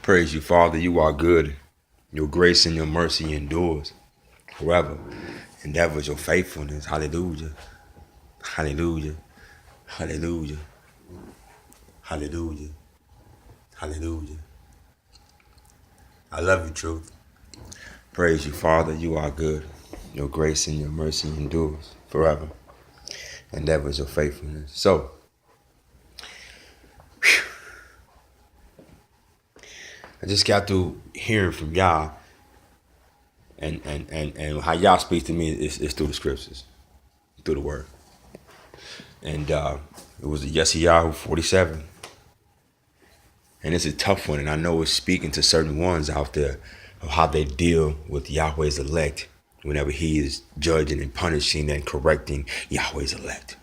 Praise you, Father. You are good. Your grace and your mercy endures forever. And that was your faithfulness. Hallelujah. Hallelujah. Hallelujah. Hallelujah. Hallelujah. I love you, truth. Praise you, Father. You are good. Your grace and your mercy endures forever. And that was your faithfulness. So, I just got through hearing from y'all, and how y'all speak to me is through the scriptures, through the word. And it was Yeshayahu 47. And it's a tough one, and I know it's speaking to certain ones out there of how they deal with Yahweh's elect whenever he is judging and punishing and correcting Yahweh's elect.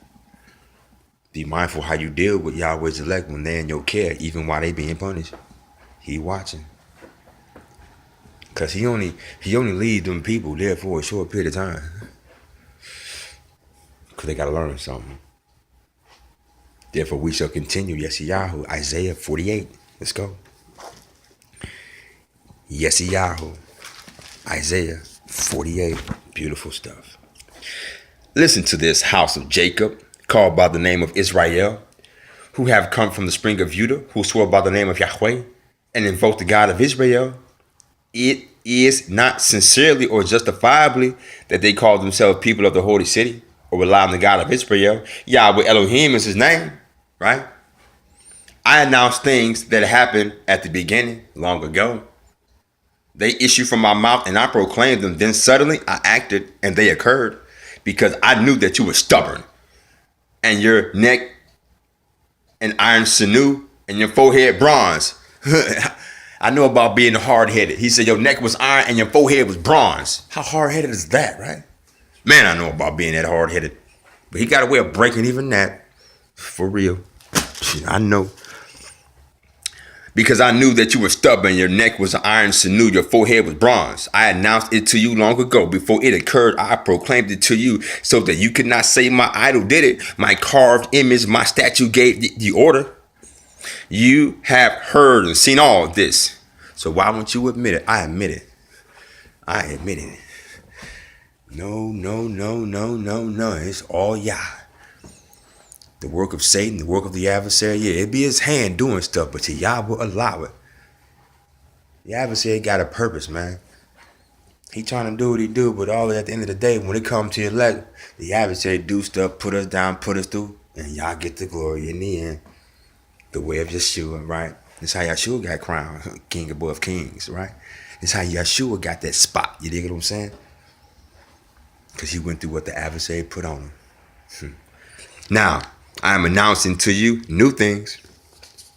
Be mindful how you deal with Yahweh's elect when they're in your care, even while they being punished. He watching. Because he only leaves them people there for a short period of time. Because they got to learn something. Therefore, we shall continue. Yeshayahu, Isaiah 48. Let's go. Yeshayahu, Isaiah 48. Beautiful stuff. Listen to this house of Jacob, called by the name of Israel, who have come from the spring of Judah, who swore by the name of Yahweh, and invoked the God of Israel. It is not sincerely or justifiably that they call themselves people of the holy city, or rely on the God of Israel. Yahweh Elohim is his name, right? I announce things that happened at the beginning, long ago. They issue from my mouth and I proclaimed them. Then suddenly I acted and they occurred, because I knew that you were stubborn, and your neck an iron sinew, and your forehead bronze. I know about being hard-headed. He said your neck was iron and your forehead was bronze. How hard-headed is that, right? Man, I know about being that hard-headed. But he got a way of breaking even that. For real. I know. Because I knew that you were stubborn, your neck was an iron sinew, your forehead was bronze. I announced it to you long ago. Before it occurred, I proclaimed it to you, so that you could not say my idol did it. My carved image, my statue gave the order. You have heard and seen all this. So why won't you admit it? I admit it. I admit it. No. It's all Yah. The work of Satan, the work of the adversary, yeah, it be his hand doing stuff, but Yah will allow it. The adversary got a purpose, man. He trying to do what he do, but all at the end of the day, when it comes to elect, the adversary do stuff, put us down, put us through, and Yah get the glory in the end. The way of Yeshua, right? That's how Yeshua got crowned king above kings, right? That's how Yeshua got that spot. You dig what I'm saying? Because he went through what the adversary put on him. Now, I am announcing to you new things.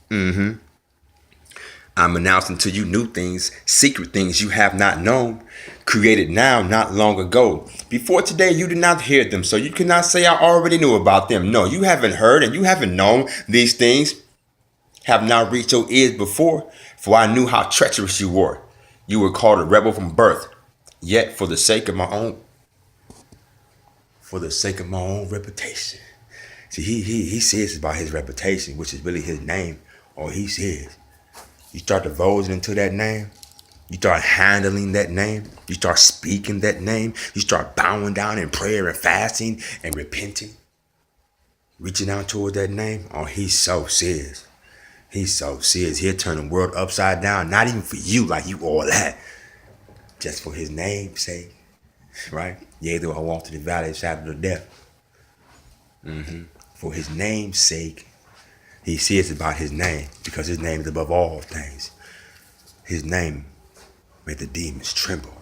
I'm announcing to you new things, secret things you have not known, created now, not long ago. Before today, you did not hear them, so you cannot say I already knew about them. No, you haven't heard and you haven't known these things. Have not reached your ears before, for I knew how treacherous you were. You were called a rebel from birth. Yet for the sake of my own reputation. See, he says about his reputation, which is really his name. Or he says, you start divulging into that name, you start handling that name, you start speaking that name, you start bowing down in prayer and fasting and repenting, reaching out toward that name. Oh, he so says. He so says he'll turn the world upside down, not even for you, like you all that, just for his name's sake, right? Yea, though I walk through the valley of the shadow of death. For his name's sake, he says about his name, because his name is above all things. His name made the demons tremble.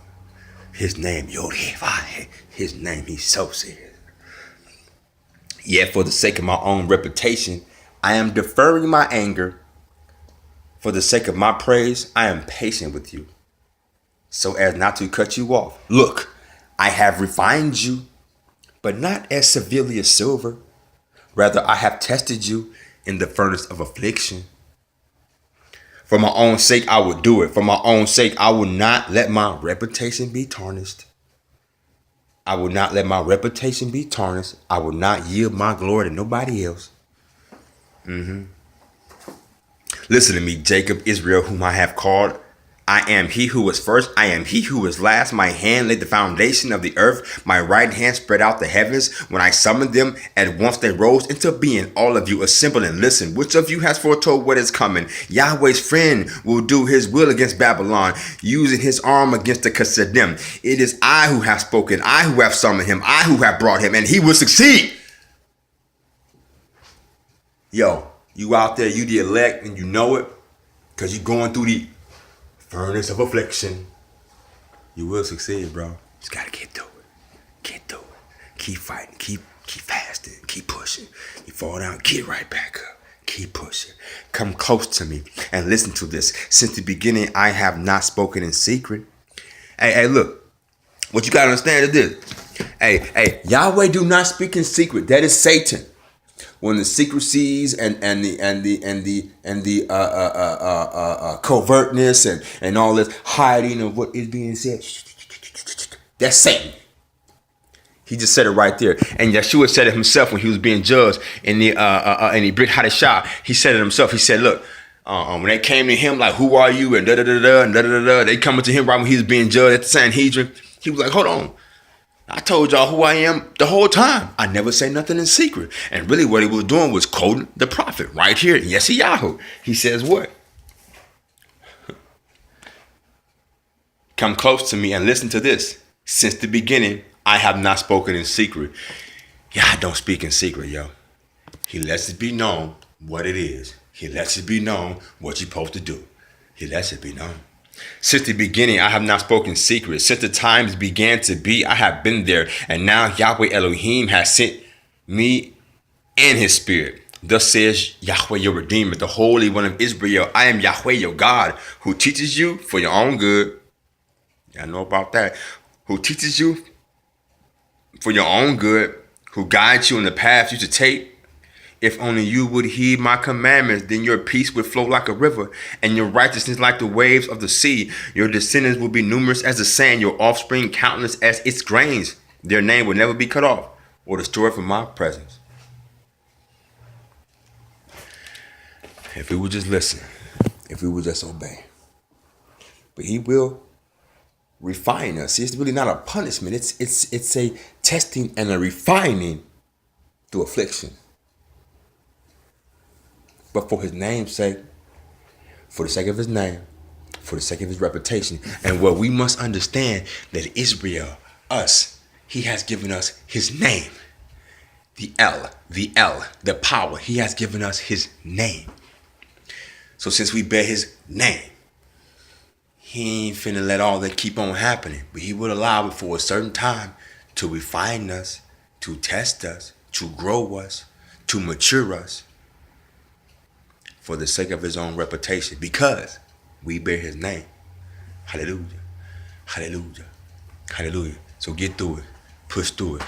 His name, Yod-Heh-Vah-Heh. His name, he so says. Yet for the sake of my own reputation, I am deferring my anger. For the sake of my praise, I am patient with you, so as not to cut you off. Look, I have refined you, but not as severely as silver. Rather, I have tested you in the furnace of affliction. For my own sake, I will do it. For my own sake, I will not let my reputation be tarnished. I will not let my reputation be tarnished. I will not yield my glory to nobody else. Listen to me, Jacob, Israel, whom I have called. I am he who was first. I am he who was last. My hand laid the foundation of the earth. My right hand spread out the heavens. When I summoned them, at once they rose into being. All of you assemble and listen. Which of you has foretold what is coming? Yahweh's friend will do his will against Babylon, using his arm against the Chesim. It is I who have spoken. I who have summoned him. I who have brought him, and he will succeed. Yo, you out there, you the elect, and you know it, because you're going through the furnace of affliction. You will succeed, bro. Just gotta get through it. Get through it. Keep fighting. Keep fasting. Keep pushing. You fall down, get right back up. Keep pushing. Come close to me and listen to this. Since the beginning, I have not spoken in secret. Hey, look. What you gotta understand is this. Hey, Yahweh do not speak in secret. That is Satan. When the secrecies and the covertness and all this hiding of what is being said, that's Satan. He just said it right there. And Yeshua said it himself when he was being judged in the Brit Hadashah. He said it himself. He said, look, when they came to him like, who are you? And da-da-da-da and da-da-da-da. They coming to him right when he was being judged at the Sanhedrin. He was like, hold on. I told y'all who I am the whole time. I never say nothing in secret. And really what he was doing was quoting the prophet right here in Yeshayahu. He says what? Come close to me and listen to this. Since the beginning, I have not spoken in secret. Yeah, I don't speak in secret, yo. He lets it be known what it is. He lets it be known what you're supposed to do. He lets it be known. Since the beginning, I have not spoken secret. Since the times began to be, I have been there. And now Yahweh Elohim has sent me and his spirit. Thus says Yahweh, your Redeemer, the Holy One of Israel. I am Yahweh, your God, who teaches you for your own good. Y'all know about that. Who teaches you for your own good, who guides you in the path you should take. If only you would heed my commandments, then your peace would flow like a river, and your righteousness like the waves of the sea. Your descendants will be numerous as the sand, your offspring countless as its grains. Their name will never be cut off or destroyed from my presence. If we would just listen, if we would just obey. But he will refine us. It's really not a punishment. It's a testing and a refining through affliction. But for his name's sake, for the sake of his name, for the sake of his reputation, and what we must understand that Israel, us, he has given us his name. The L, the power. He has given us his name. So since we bear his name, he ain't finna let all that keep on happening. But he will allow it for a certain time to refine us, to test us, to grow us, to mature us, for the sake of his own reputation, because we bear his name. Hallelujah. Hallelujah. Hallelujah. So get through it. Push through it.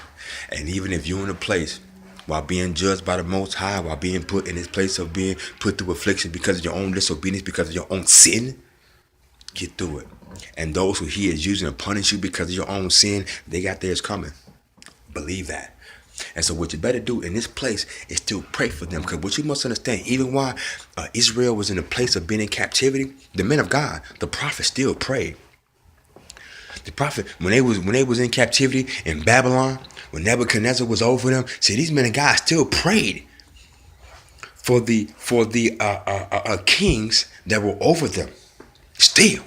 And even if you're in a place while being judged by the Most High, while being put in this place of being put through affliction because of your own disobedience, because of your own sin, get through it. And those who he is using to punish you because of your own sin, they got theirs coming. Believe that. And so what you better do in this place is still pray for them. Because what you must understand, even while Israel was in a place of being in captivity, the men of God, the prophet still prayed. The prophet, when they was in captivity in Babylon, when Nebuchadnezzar was over them, see, these men of God still prayed for the kings that were over them. Still.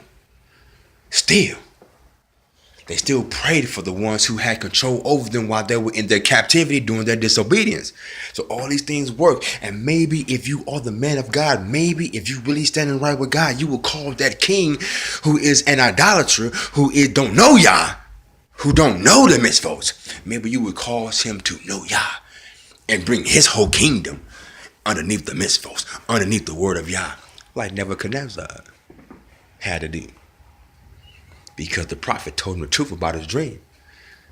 They still prayed for the ones who had control over them while they were in their captivity doing their disobedience. So all these things work. And maybe if you are the man of God, maybe if you really standing right with God, you will call that king who is an idolater, don't know Yah, who don't know the mitzvot. Maybe you would cause him to know Yah and bring his whole kingdom underneath the mitzvot, underneath the word of Yah, like Nebuchadnezzar had to do. Because the prophet told him the truth about his dream.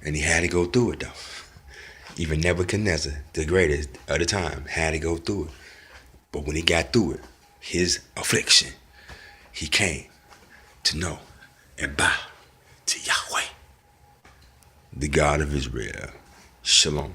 And he had to go through it, though. Even Nebuchadnezzar, the greatest of the time, had to go through it. But when he got through it, his affliction, he came to know and bow to Yahweh, the God of Israel. Shalom.